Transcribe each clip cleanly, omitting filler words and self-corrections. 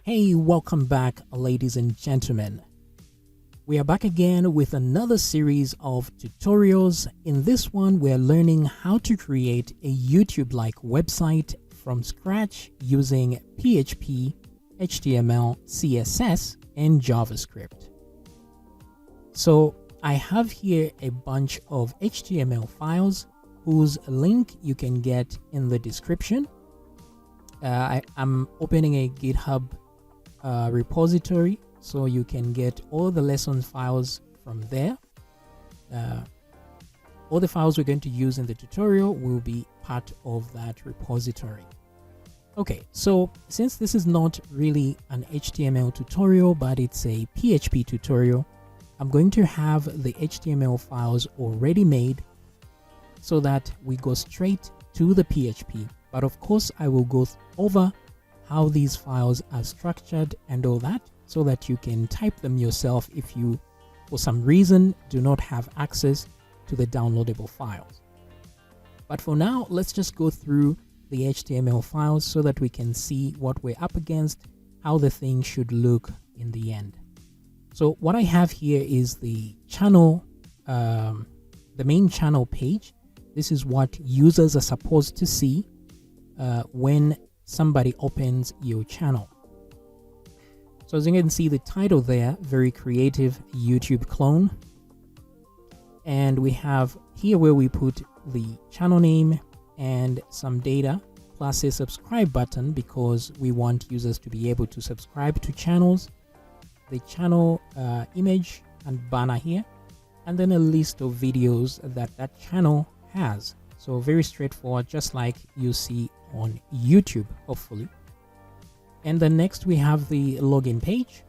Hey, welcome back, ladies and gentlemen. We are back again with another series of tutorials. In this one, we are learning how to create a YouTube-like website from scratch using PHP, HTML, CSS, and JavaScript. So I have here a bunch of HTML files whose link you can get in the description. I'm opening a GitHub repository, so you can get all the lesson files from there. All the files we're going to use in the tutorial will be part of that repository. Okay, so since this is not really an HTML tutorial, but it's a PHP tutorial, I'm going to have the HTML files already made so that we go straight to the PHP. But of course, I will go over how these files are structured and all that, so that you can type them yourself if you, for some reason, do not have access to the downloadable files. But for now, let's just go through the HTML files so that we can see what we're up against, how the thing should look in the end. So what I have here is the channel, the main channel page. This is what users are supposed to see when somebody opens your channel. So as you can see, the title there, very creative YouTube clone. And we have here where we put the channel name and some data, plus a subscribe button because we want users to be able to subscribe to channels, the channel image and banner here, and then a list of videos that channel has. So very straightforward, just like you see on YouTube, hopefully. And then next we have the login page,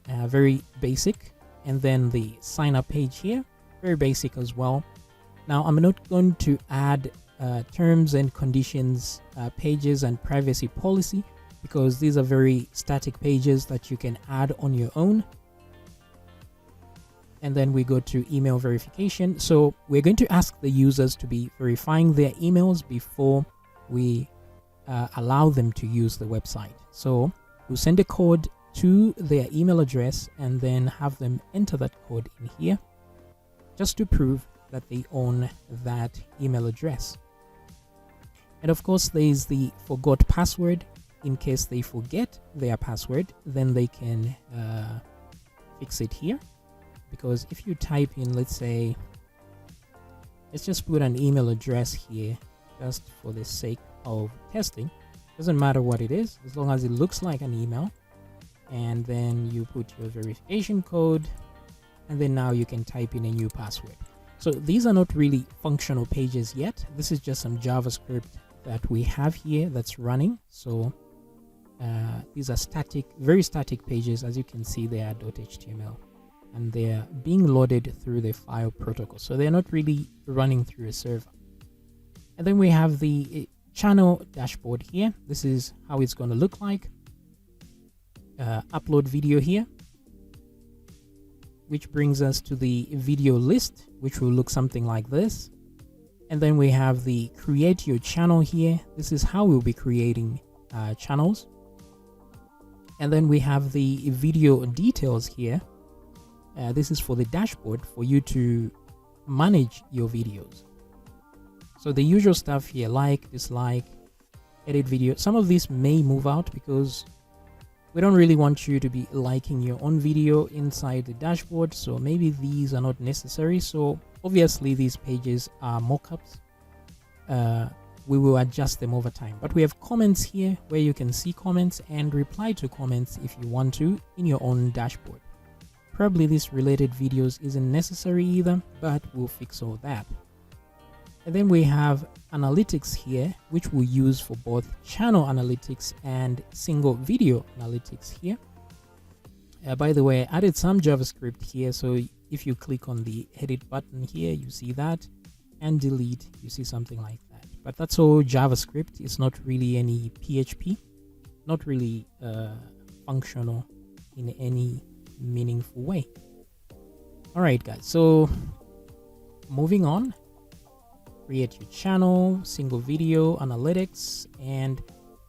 very basic. And then the sign up page here, very basic as well. Now I'm not going to add terms and conditions pages and privacy policy, because these are very static pages that you can add on your own. And then we go to email verification. So we're going to ask the users to be verifying their emails before we allow them to use the website. So we'll send a code to their email address and then have them enter that code in here just to prove that they own that email address. And of course, there is the forgot password. In case they forget their password, then they can fix it here. Because if you type in, let's say, let's just put an email address here just for the sake of testing. Doesn't matter what it is, as long as it looks like an email. And then you put your verification code, and then now you can type in a new password. So these are not really functional pages yet. This is just some JavaScript that we have here that's running. So these are static, very static pages. As you can see, they are .html. And they're being loaded through the file protocol, so they're not really running through a server. And then we have the channel dashboard here. This is how it's going to look like. Upload video here, which brings us to the video list, which will look something like this. And then we have the create your channel here. This is how we'll be creating channels. And then we have the video details here. This is for the dashboard for you to manage your videos. So the usual stuff here, like, dislike, edit video. Some of these may move out because we don't really want you to be liking your own video inside the dashboard. So maybe these are not necessary. So obviously these pages are mockups. We will adjust them over time. But we have comments here where you can see comments and reply to comments if you want to in your own dashboard. Probably this related videos isn't necessary either, but we'll fix all that. And then we have analytics here, which we'll use for both channel analytics and single video analytics here. By the way, I added some JavaScript here, so if you click on the edit button here, you see that, and delete, you see something like that. But that's all JavaScript. It's not really any PHP, not really functional in any meaningful way. All right, guys, so moving on, create your channel, single video analytics, and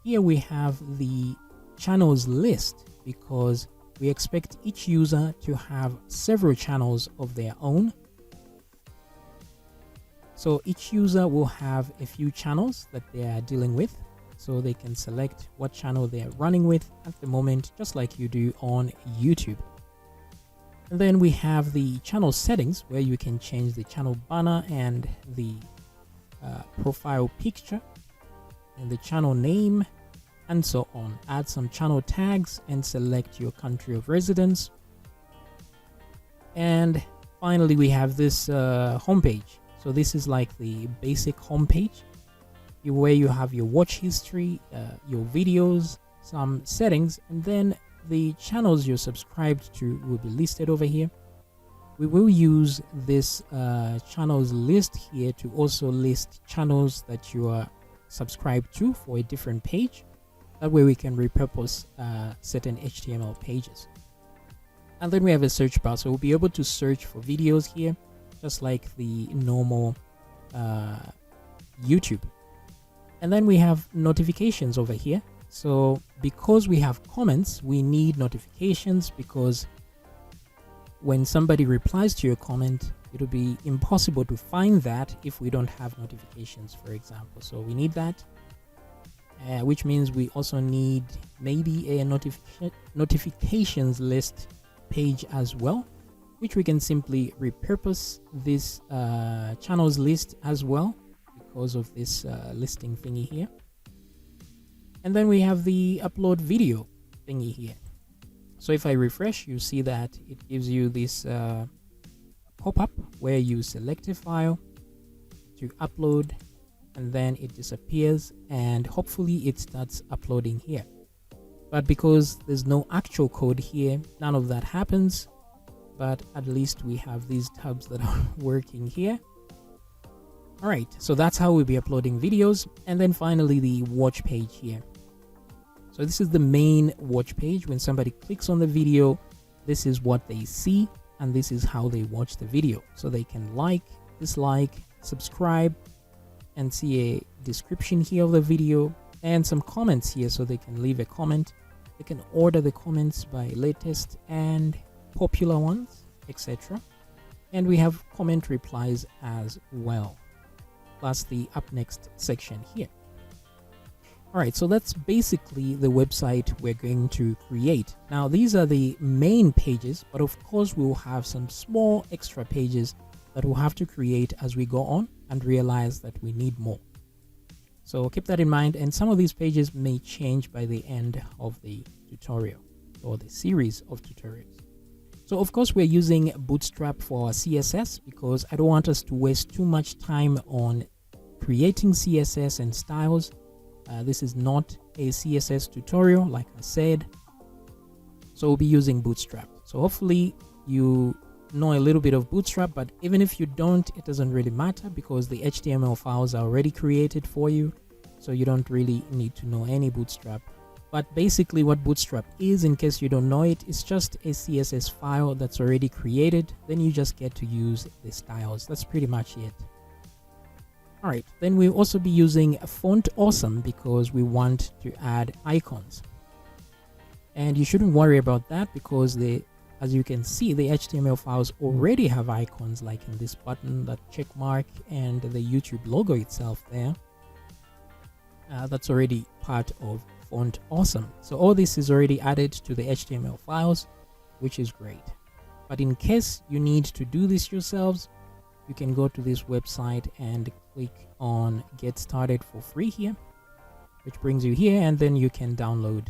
here we have the channels list because we expect each user to have several channels of their own. So each user will have a few channels that they are dealing with, so they can select what channel they are running with at the moment, just like you do on YouTube. And then we have the channel settings, where you can change the channel banner and the profile picture and the channel name and so on. Add some channel tags and select your country of residence. And finally, we have this homepage. So this is like the basic homepage where you have your watch history, your videos, some settings, and then the channels you're subscribed to will be listed over here. We will use this channels list here to also list channels that you are subscribed to for a different page. That way we can repurpose certain HTML pages. And then we have a search bar, so we'll be able to search for videos here, just like the normal YouTube. And then we have notifications over here. So because we have comments, we need notifications, because when somebody replies to your comment, it'll be impossible to find that if we don't have notifications, for example. So we need that, which means we also need maybe a notifications list page as well, which we can simply repurpose this channels list as well because of this listing thingy here. And then we have the upload video thingy here. So if I refresh, you see that it gives you this pop-up where you select a file to upload, and then it disappears, and hopefully it starts uploading here. But because there's no actual code here, none of that happens. But at least we have these tabs that are working here. All right, so that's how we'll be uploading videos. And then finally, the watch page here. So this is the main watch page. When somebody clicks on the video, this is what they see, and this is how they watch the video. So they can like, dislike, subscribe, and see a description here of the video and some comments here, so they can leave a comment. They can order the comments by latest and popular ones, etc. And we have comment replies as well, plus the up next section here. All right, so that's basically the website we're going to create. Now, these are the main pages, but of course we'll have some small extra pages that we'll have to create as we go on and realize that we need more. So keep that in mind, and some of these pages may change by the end of the tutorial or the series of tutorials. So of course we're using Bootstrap for our CSS because I don't want us to waste too much time on creating CSS and styles. This is not a CSS tutorial, like I said. So we'll be using Bootstrap. So hopefully you know a little bit of Bootstrap, but even if you don't, it doesn't really matter because the HTML files are already created for you. So you don't really need to know any Bootstrap. But basically what Bootstrap is, in case you don't know it, it's just a CSS file that's already created. Then you just get to use the styles. That's pretty much it. All right, then we'll also be using Font Awesome because we want to add icons. And you shouldn't worry about that because as you can see, the HTML files already have icons, like in this button, that check mark, and the YouTube logo itself there. That's already part of Font Awesome. So all this is already added to the HTML files, which is great. But in case you need to do this yourselves, you can go to this website and click on Get Started for free here, which brings you here, and then you can download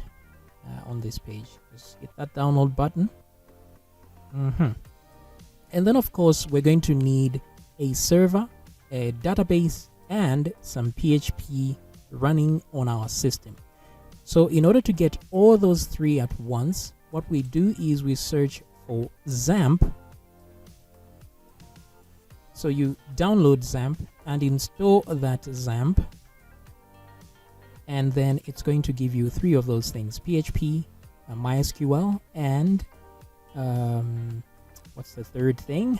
on this page. Just hit that download button. And then of course we're going to need a server, a database, and some PHP running on our system. So in order to get all those three at once, what we do is we search for XAMPP. So you download XAMPP and install that XAMPP, and then it's going to give you three of those things: PHP, MySQL, and what's the third thing?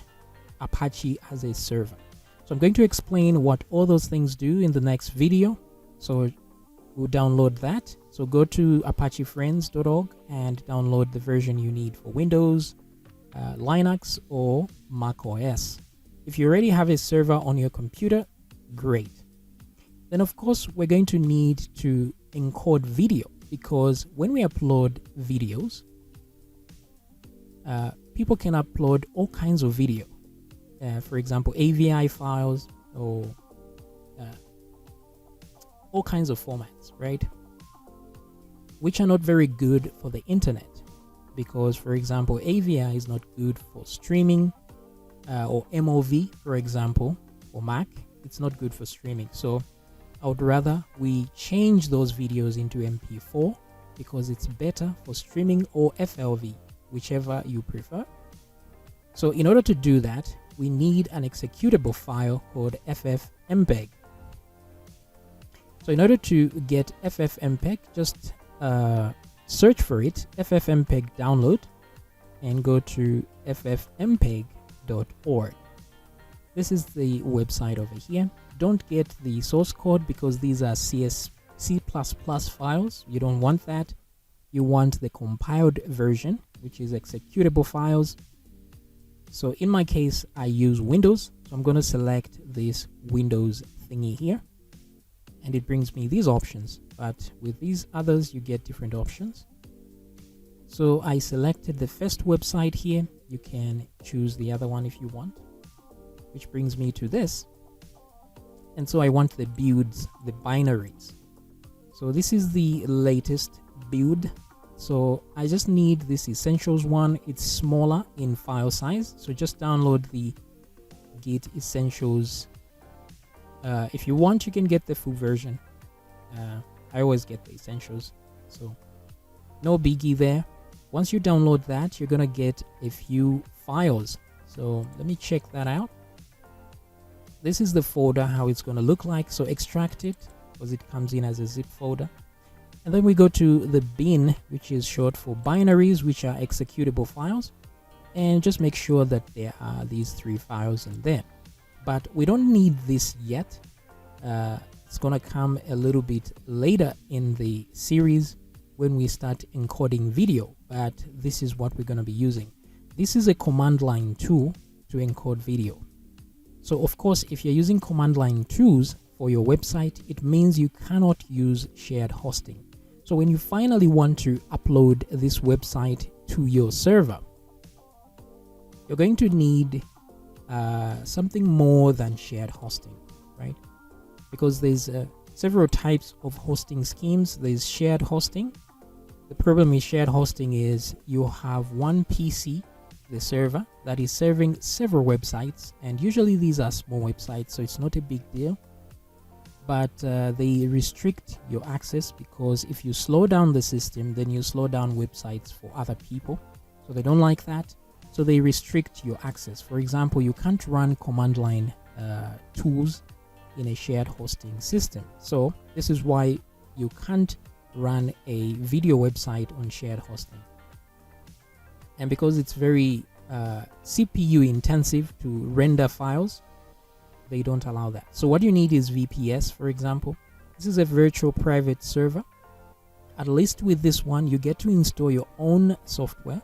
Apache as a server. So I'm going to explain what all those things do in the next video. So we'll download that. So go to apachefriends.org and download the version you need for Windows, Linux, or Mac OS. If you already have a server on your computer, great. Then of course we're going to need to encode video, because when we upload videos, people can upload all kinds of video. For example, AVI files or all kinds of formats, right? Which are not very good for the internet, because for example, AVI is not good for streaming, or MOV, for example, for Mac, it's not good for streaming. So I would rather we change those videos into MP4 because it's better for streaming, or FLV, whichever you prefer. So in order to do that, we need an executable file called FFmpeg. So in order to get FFmpeg, just search for it, FFmpeg download, and go to FFmpeg.org. This is the website over here. Don't get the source code because these are C++ files. You don't want that. You want the compiled version, which is executable files. So in my case, I use Windows. So I'm going to select this Windows thingy here. And it brings me these options. But with these others, you get different options. So I selected the first website here. You can choose the other one if you want, which brings me to this. And so I want the builds, the binaries. So this is the latest build. So I just need this essentials one. It's smaller in file size. So just download the Git essentials. If you want, you can get the full version. I always get the essentials. So no biggie there. Once you download that, you're going to get a few files. So let me check that out. This is the folder, how it's going to look like. So extract it because it comes in as a zip folder. And then we go to the bin, which is short for binaries, which are executable files. And just make sure that there are these 3 files in there. But we don't need this yet. It's going to come a little bit later in the series when we start encoding video. But this is what we're going to be using. This is a command line tool to encode video. So of course, if you're using command line tools for your website, it means you cannot use shared hosting. So when you finally want to upload this website to your server, you're going to need something more than shared hosting, right? Because there's several types of hosting schemes. There's shared hosting. The problem with shared hosting is you have one PC, the server, that is serving several websites, and usually these are small websites, so it's not a big deal. But they restrict your access, because if you slow down the system, then you slow down websites for other people. So they don't like that. So they restrict your access. For example, you can't run command line tools in a shared hosting system. So this is why you can't run a video website on shared hosting. And because it's very CPU intensive to render files, they don't allow that. So what you need is VPS, for example. This is a virtual private server. At least with this one, you get to install your own software.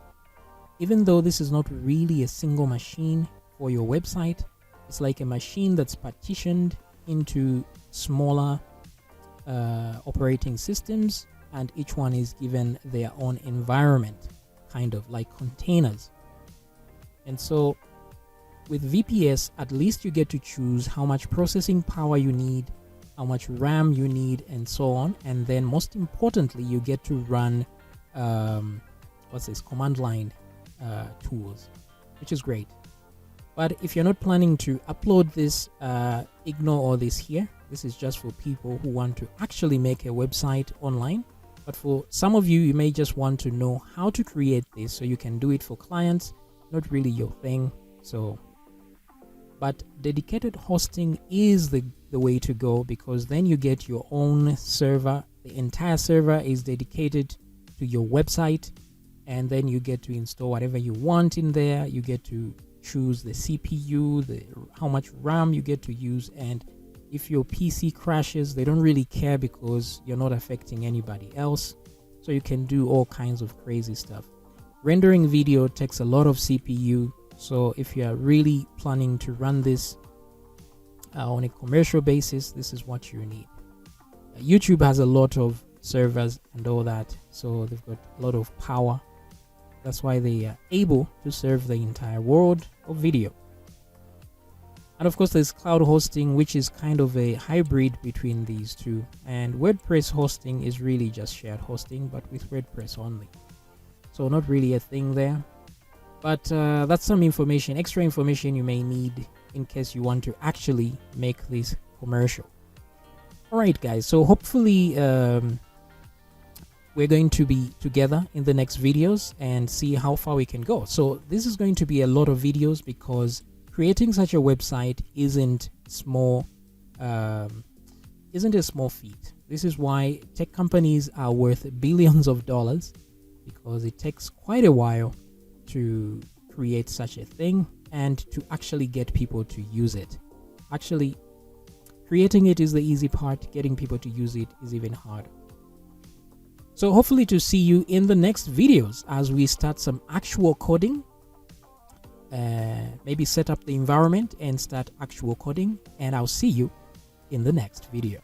Even though this is not really a single machine for your website, it's like a machine that's partitioned into smaller operating systems, and each one is given their own environment, kind of like containers. And so with VPS, at least you get to choose how much processing power you need, how much RAM you need, and so on. And then most importantly, you get to run command line tools, which is great. But if you're not planning to upload this, ignore all this here. This is just for people who want to actually make a website online. But for some of you, you may just want to know how to create this so you can do it for clients. Not really your thing. So, but dedicated hosting is the way to go, because then you get your own server. The entire server is dedicated to your website, and then you get to install whatever you want in there. You get to choose the CPU, how much RAM you get to use, and If your PC crashes, they don't really care because you're not affecting anybody else. So you can do all kinds of crazy stuff. Rendering video takes a lot of CPU. So if you are really planning to run this on a commercial basis, this is what you need. YouTube has a lot of servers and all that, so they've got a lot of power. That's why they are able to serve the entire world of video. And of course, there's cloud hosting, which is kind of a hybrid between these two. And WordPress hosting is really just shared hosting, but with WordPress only. So not really a thing there. But that's some information, extra information you may need in case you want to actually make this commercial. Alright guys, so hopefully we're going to be together in the next videos and see how far we can go. So this is going to be a lot of videos because creating such a website isn't a small feat. This is why tech companies are worth billions of dollars, because it takes quite a while to create such a thing and to actually get people to use it. Actually, creating it is the easy part, getting people to use it is even harder. So hopefully to see you in the next videos as we start some actual coding, maybe set up the environment and start actual coding, and I'll see you in the next video.